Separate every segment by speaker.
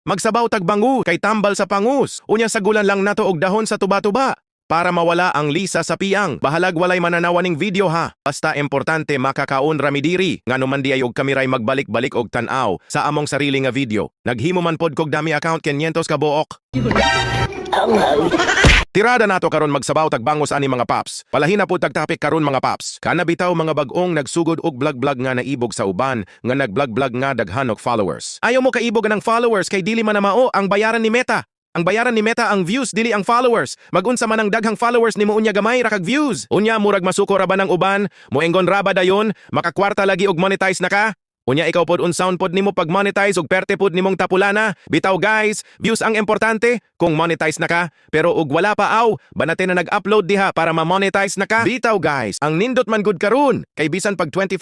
Speaker 1: Magsabaw tagbangu kay tambal sa pangus. Unya sa gulan lang nato og dahon sa tuba-tuba. Para mawala ang lisa sa piyang. Bahalag walay mananawaning video ha. Basta importante makakaon rami diri. Ngano man di ay og kamiray magbalik-balik og tan-aw sa among sarili nga video. Naghimo man pod kog dami account 500 ka buok. Tirada nato karon magsabaw tagbangos ani mga paps. Palahina pod tagtapik karon mga paps. Kana bitaw mga bag-ong nagsugod og vlog-vlog nga naibog sa uban nga nag-vlog-vlog nga daghan og followers. Ayaw mo kaibog ng followers kay dili man na mao ang bayaran ni Meta. Ang bayaran ni Meta ang views dili ang followers. Magunsa man ang daghang followers nimo unya gamay ra kag views. Unya murag masuko ra ba ng uban? Moenggon ra ba dayon? Makakwarta lagi og monetize na ka? Unya ikaw pod unsaon pod nimo pag monetize og perte pod nimong tapulana? Bitaw guys, views ang importante kung monetize na ka. Pero og wala pa aw, banate na nag-upload diha para ma-monetize na ka. Bitaw guys, ang nindot man gud karon kay bisan pag $25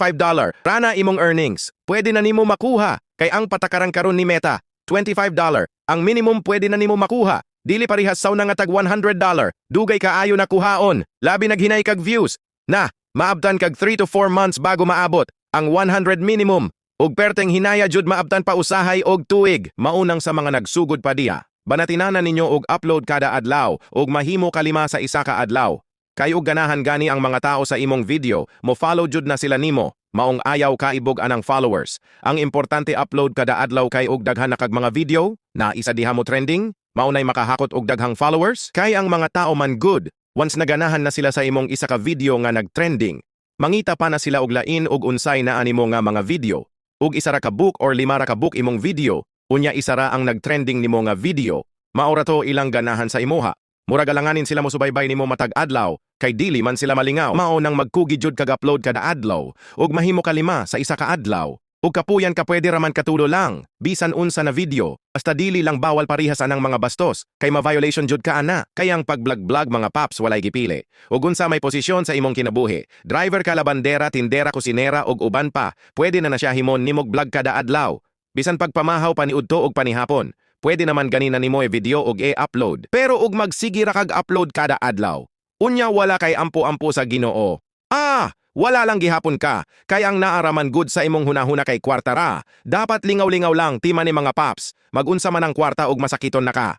Speaker 1: rana imong earnings. Pwede na nimo makuha kay ang patakaran karon ni Meta $25. Ang minimum pwede na nimo makuha. Dili parihas saw na nga tag $100. Dugay kaayo na kuhaon. Labi naghinay kag views. Na, maabtan kag 3 to 4 months bago maabot ang 100 minimum. Ug perteng hinaya jud maabtan pa usahay og tuig. Maunang sa mga nagsugod pa diha. Banatinanan ninyo og upload kada adlaw ug mahimo kalima sa isa ka adlaw. Kay og ganahan gani ang mga tao sa imong video, mo follow jud na sila nimo. Maong ayaw kaibog anang followers. Ang importante upload kada adlaw kay og daghan na kag mga video na isa diha mo trending, maunay makahakot og daghang followers. Kay ang mga tao man good, once naganahan na sila sa imong isa ka video nga nagtrending, mangita pa na sila og lain og unsay na animo nga mga video. Ug isa ra ka book or 5 ra ka book imong video, unya isa ra ang nagtrending nimo nga video. Maura to ilang ganahan sa imuha. Murag alanganin sila mo subaybay nimo matag adlaw kay dili man sila malingaw. Mao nang magkugi jud kag upload kada adlaw ug mahimo kalima sa isa ka adlaw. Ug kapuyan ka pwede raman katulo lang bisan unsa na video. Basta dili lang bawal parihas anang mga bastos kay ma-violation jud ka ana. Kay ang pag-vlog-vlog mga paps walay gipili. Ug unsa may posisyon sa imong kinabuhi. Driver ka, labandera, tindera, kusinera ug uban pa. Pwede na siya himon nimog vlog kada adlaw. Bisan pagpamahaw paniudto ug panihapon. Pwede naman ganina nimo video og e-upload. Pero ug magsige ra kag upload kada adlaw. Unya wala kay ampo-ampo sa Ginoo. Wala lang gihapon ka. Kay ang naaraman good sa imong hunahuna kay kwarta ra. Dapat lingaw-lingaw lang tima ni mga paps. Magunsa man ang kwarta og masakiton na ka.